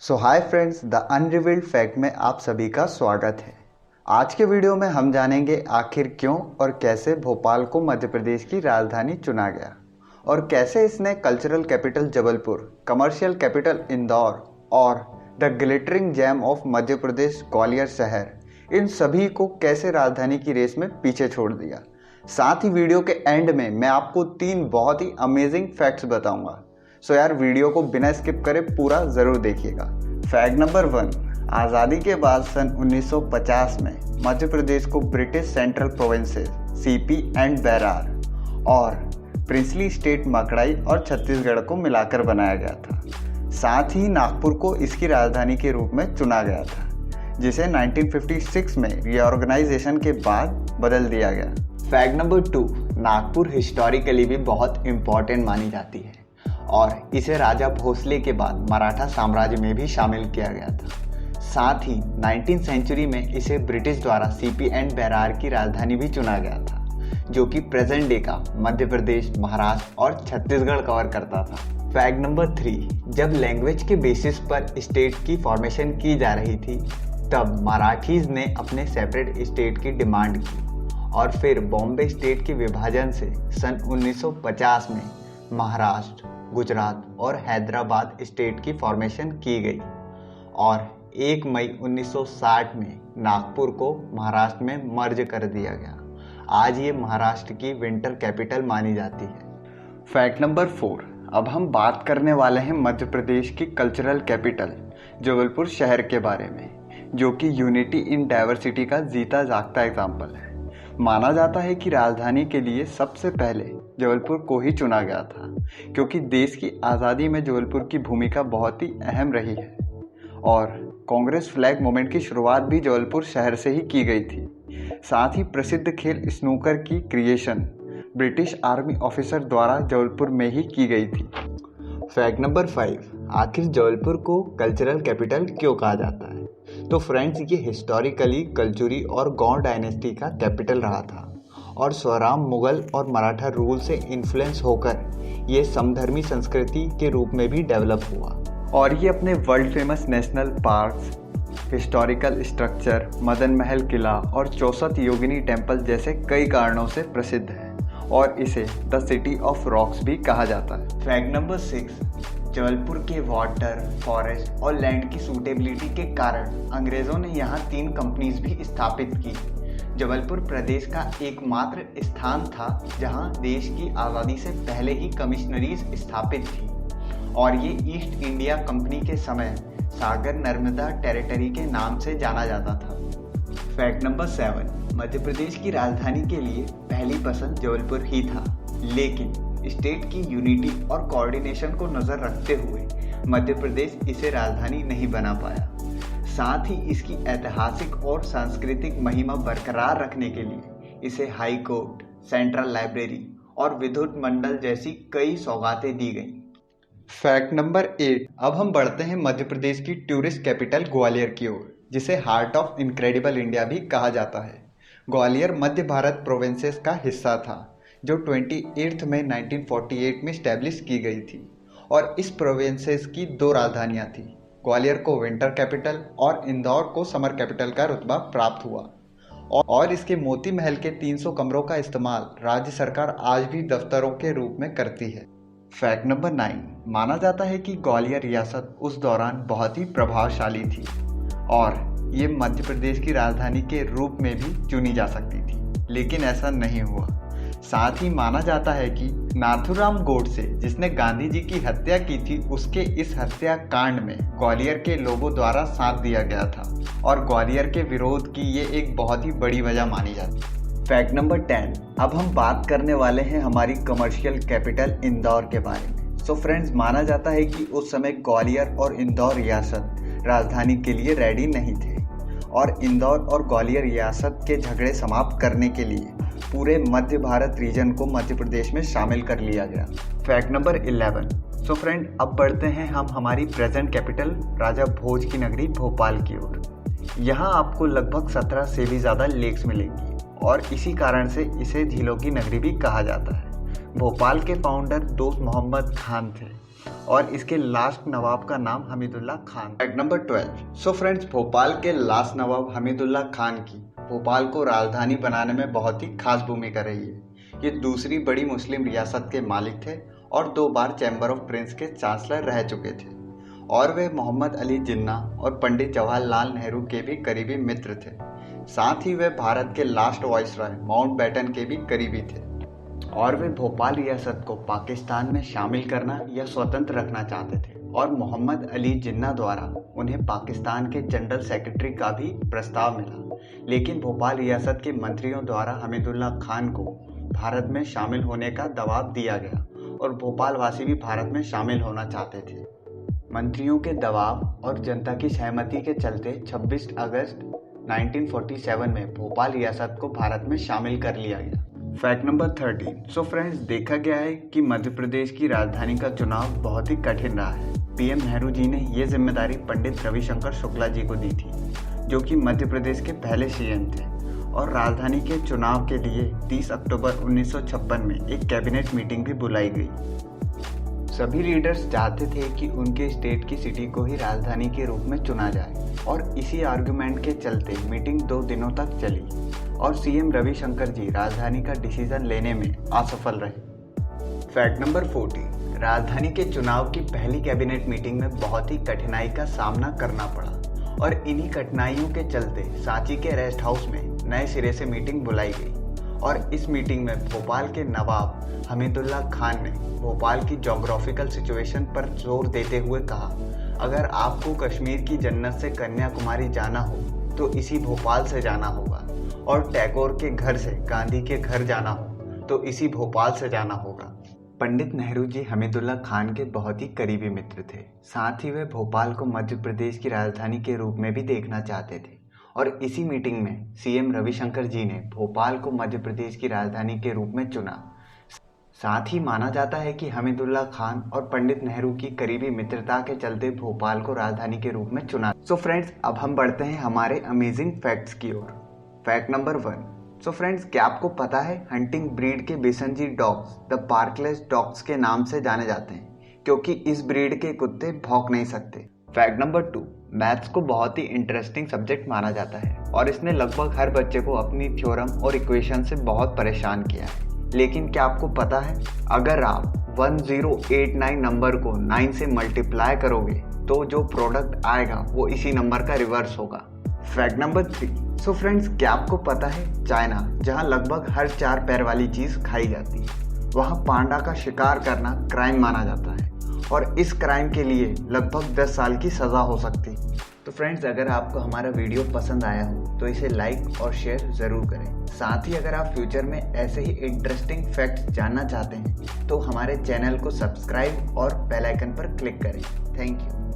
So hi friends, the unrevealed fact में आप सभी का स्वागत है। आज के वीडियो में हम जानेंगे आखिर क्यों और कैसे भोपाल को मध्य प्रदेश की राजधानी चुना गया और कैसे इसने cultural capital Jabalpur, commercial capital Indore और the glittering GeM of Madhya Pradesh Gwalior शहर, इन सभी को कैसे राजधानी की रेस में पीछे छोड़ दिया। साथ ही वीडियो के एंड में मैं आपको 3 बहुत ही अमेजिंग फैक्ट्स बताऊंगा। सो यार, वीडियो को बिना स्किप करे पूरा ज़रूर देखिएगा। फैक्ट नंबर 1, आज़ादी के बाद सन 1950 में मध्य प्रदेश को British central provinces CP and Berar और प्रिंसली स्टेट मकड़ाई और छत्तीसगढ़ को मिलाकर बनाया गया था। साथ ही नागपुर को इसकी राजधानी के रूप में चुना गया था, जिसे 1956 में रीऑर्गेनाइजेशन के बाद बदल दिया गया। फैक्ट नंबर 2, नागपुर हिस्टोरिकली भी बहुत इम्पॉर्टेंट मानी जाती है और इसे राजा भोसले के बाद मराठा साम्राज्य में भी शामिल किया गया था। साथ ही 19वीं सेंचुरी में इसे ब्रिटिश द्वारा सीपी एंड बेरार की राजधानी भी चुना गया था, जो कि प्रेजेंट डे का मध्य प्रदेश, महाराष्ट्र और छत्तीसगढ़ कवर करता था। फैक्ट नंबर 3, जब लैंग्वेज के बेसिस पर स्टेट की फॉर्मेशन की जा रही थी, तब मराठीज ने अपने सेपरेट स्टेट की डिमांड की और फिर बॉम्बे स्टेट के विभाजन से सन 1950 में महाराष्ट्र, गुजरात और हैदराबाद स्टेट की फॉर्मेशन की गई और 1 मई 1960 में नागपुर को महाराष्ट्र में मर्ज कर दिया गया। आज ये महाराष्ट्र की विंटर कैपिटल मानी जाती है। फैक्ट नंबर 4, अब हम बात करने वाले हैं मध्य प्रदेश की कल्चरल कैपिटल जबलपुर शहर के बारे में, जो कि यूनिटी इन डाइवर्सिटी का जीता जागता एग्जाम्पल है। माना जाता है कि राजधानी के लिए सबसे पहले जबलपुर को ही चुना गया था, क्योंकि देश की आज़ादी में जबलपुर की भूमिका बहुत ही अहम रही है और कांग्रेस फ्लैग मूवमेंट की शुरुआत भी जबलपुर शहर से ही की गई थी। साथ ही प्रसिद्ध खेल स्नूकर की क्रिएशन ब्रिटिश आर्मी ऑफिसर द्वारा जबलपुर में ही की गई थी। फैक्ट नंबर 5, आखिर जबलपुर को कल्चरल कैपिटल क्यों कहा जाता है? तो फ्रेंड्स, ये हिस्टोरिकली कल्चुरी और गौड़ डायनेस्टी का कैपिटल रहा था और स्वराम मुगल और मराठा रूल से इन्फ्लुएंस होकर ये समधर्मी संस्कृति के रूप में भी डेवलप हुआ और ये अपने world famous national parks, historical structure, Madan Mahal किला और 64 योगिनी टेम्पल जैसे कई कारणों से प्रसिद्ध है और इसे द सिटी ऑफ रॉक्स भी कहा जाता है। फैक्ट नंबर 6, जबलपुर के वाटर, फॉरेस्ट और लैंड की सूटेबिलिटी के कारण अंग्रेज़ों ने यहाँ 3 कंपनीज भी स्थापित की। जबलपुर प्रदेश का एकमात्र स्थान था जहाँ देश की आज़ादी से पहले ही कमिश्नरीज स्थापित थी और ये ईस्ट इंडिया कंपनी के समय सागर नर्मदा टेरिटरी के नाम से जाना जाता था। फैक्ट नंबर 7, मध्य प्रदेश की राजधानी के लिए पहली पसंद जबलपुर ही था, लेकिन स्टेट की यूनिटी और कोऑर्डिनेशन को नज़र रखते हुए मध्य प्रदेश इसे राजधानी नहीं बना पाया। साथ ही इसकी ऐतिहासिक और सांस्कृतिक महिमा बरकरार रखने के लिए इसे हाई कोर्ट, सेंट्रल लाइब्रेरी और विद्युत मंडल जैसी कई सौगातें दी गईं। फैक्ट नंबर 8, अब हम बढ़ते हैं मध्य प्रदेश की टूरिस्ट कैपिटल ग्वालियर की ओर, जिसे हार्ट ऑफ इनक्रेडिबल इंडिया भी कहा जाता है। ग्वालियर मध्य भारत प्रोविंसेस का हिस्सा था, जो 28 मई 1948 में स्टैब्लिश की गई थी और इस प्रोविंसेस की 2 राजधानियां थी। ग्वालियर को विंटर कैपिटल और इंदौर को समर कैपिटल का रुतबा प्राप्त हुआ और इसके मोती महल के 300 कमरों का इस्तेमाल राज्य सरकार आज भी दफ्तरों के रूप में करती है। फैक्ट नंबर 9, माना जाता है कि ग्वालियर रियासत उस दौरान बहुत ही प्रभावशाली थी और ये मध्य प्रदेश की राजधानी के रूप में भी चुनी जा सकती थी, लेकिन ऐसा नहीं हुआ। साथ ही माना जाता है कि नाथुराम गोडसे, जिसने गांधी जी की हत्या की थी, उसके इस हत्याकांड में ग्वालियर के लोगों द्वारा साथ दिया गया था और ग्वालियर के विरोध की ये एक बहुत ही बड़ी वजह मानी जाती है। फैक्ट नंबर 10, अब हम बात करने वाले हैं हमारी कमर्शियल कैपिटल इंदौर के बारे में। सो फ्रेंड्स, माना जाता है कि उस समय ग्वालियर और इंदौर रियासत राजधानी के लिए रेडी नहीं थे और इंदौर और ग्वालियर रियासत के झगड़े समाप्त करने के लिए पूरे मध्य भारत रीजन को मध्य प्रदेश में शामिल कर लिया गया। फैक्ट नंबर 11, सो फ्रेंड, अब बढ़ते हैं हम हमारी प्रेजेंट कैपिटल राजा भोज की नगरी भोपाल की ओर। यहाँ आपको लगभग 17 से भी ज़्यादा लेक्स मिलेंगी और इसी कारण से इसे झीलों की नगरी भी कहा जाता है। भोपाल के फाउंडर दोस्त मोहम्मद खान थे और इसके लास्ट नवाब का नाम Hamidullah Khan. Fact number 12। So friends, Bhopal के लास्ट नवाब हमीदुल्ला खान की भोपाल को राजधानी बनाने में बहुत ही खास भूमिका रही है। ये दूसरी बड़ी मुस्लिम रियासत के मालिक थे और 2 बार चैम्बर ऑफ प्रिंस के चांसलर रह चुके थे और वे मोहम्मद अली जिन्ना और पंडित जवाहरलाल नेहरू के भी करीबी मित्र थे। साथ ही वे भारत के लास्ट वाइसरॉय माउंटबेटन के भी करीबी थे और वे भोपाल रियासत को पाकिस्तान में शामिल करना या स्वतंत्र रखना चाहते थे और मोहम्मद अली जिन्ना द्वारा उन्हें पाकिस्तान के जनरल सेक्रेटरी का भी प्रस्ताव मिला, लेकिन भोपाल रियासत के मंत्रियों द्वारा हमीदुल्ला खान को भारत में शामिल होने का दबाव दिया गया और भोपाल वासी भी भारत में शामिल होना चाहते थे। मंत्रियों के दबाव और जनता की सहमति के चलते 26 अगस्त 1947 में भोपाल रियासत को भारत में शामिल कर लिया गया। Fact number 13। सो फ्रेंड्स, देखा गया है कि मध्य प्रदेश की राजधानी का चुनाव बहुत ही कठिन रहा है। पीएम नेहरू जी ने ये जिम्मेदारी पंडित रविशंकर शुक्ला जी को दी थी, जो कि मध्य प्रदेश के पहले सीएम थे, और राजधानी के चुनाव के लिए 30 अक्टूबर 1956 में एक कैबिनेट मीटिंग भी बुलाई गई। सभी लीडर्स चाहते थे कि उनके स्टेट की सिटी को ही राजधानी के रूप में चुना जाए और इसी आर्गुमेंट के चलते मीटिंग 2 दिनों तक चली और सीएम रविशंकर जी राजधानी का डिसीजन लेने में असफल रहे। Fact number 14। राजधानी के चुनाव की पहली कैबिनेट मीटिंग में बहुत ही कठिनाई का सामना करना पड़ा और इन्हीं कठिनाइयों के चलते सांची के रेस्ट हाउस में नए सिरे से मीटिंग बुलाई गई और इस मीटिंग में भोपाल के नवाब हमीदुल्ला खान ने भोपाल की ज्योग्राफिकल सिचुएशन पर जोर देते हुए कहा, अगर आपको कश्मीर की जन्नत से कन्याकुमारी जाना हो तो इसी भोपाल से जाना होगा और टैगोर के घर से गांधी के घर जाना हो तो इसी भोपाल से जाना होगा। पंडित नेहरू जी हमीदुल्ला खान के बहुत ही करीबी मित्र थे। साथ ही वे भोपाल को मध्य प्रदेश की राजधानी के रूप में भी देखना चाहते थे और इसी मीटिंग में सीएम रविशंकर जी ने भोपाल को मध्य प्रदेश की राजधानी के रूप में चुना। साथ ही माना जाता है कि हमीदुल्ला खान और पंडित नेहरू की करीबी मित्रता के चलते भोपाल को राजधानी के रूप में चुना। सो फ्रेंड्स, अब हम बढ़ते हैं हमारे अमेजिंग फैक्ट्स की ओर। Fact number 1। सो फ्रेंड्स, क्या आपको पता है हंटिंग ब्रीड के Basenji dogs the barkless dogs के नाम से जाने जाते हैं क्योंकि इस ब्रीड के कुत्ते भौंक नहीं सकते। Fact number 2। मैथ्स को बहुत ही इंटरेस्टिंग सब्जेक्ट माना जाता है और इसने लगभग हर बच्चे को अपनी थ्योरम और इक्वेशन से बहुत परेशान किया है। लेकिन क्या आपको पता है, अगर आप 1089 नंबर को 9 से मल्टीप्लाई करोगे तो जो प्रोडक्ट आएगा वो इसी नंबर का रिवर्स होगा। Fact number 3। सो फ्रेंड्स, क्या आपको पता है चाइना, जहां लगभग हर 4 पैर वाली चीज खाई जाती है, वहां पांडा का शिकार करना क्राइम माना जाता है और इस क्राइम के लिए लगभग 10 साल की सजा हो सकती है। तो फ्रेंड्स, अगर आपको हमारा वीडियो पसंद आया हो तो इसे लाइक और शेयर ज़रूर करें। साथ ही अगर आप फ्यूचर में ऐसे ही इंटरेस्टिंग फैक्ट्स जानना चाहते हैं तो हमारे चैनल को सब्सक्राइब और बेल आइकन पर क्लिक करें। Thank you.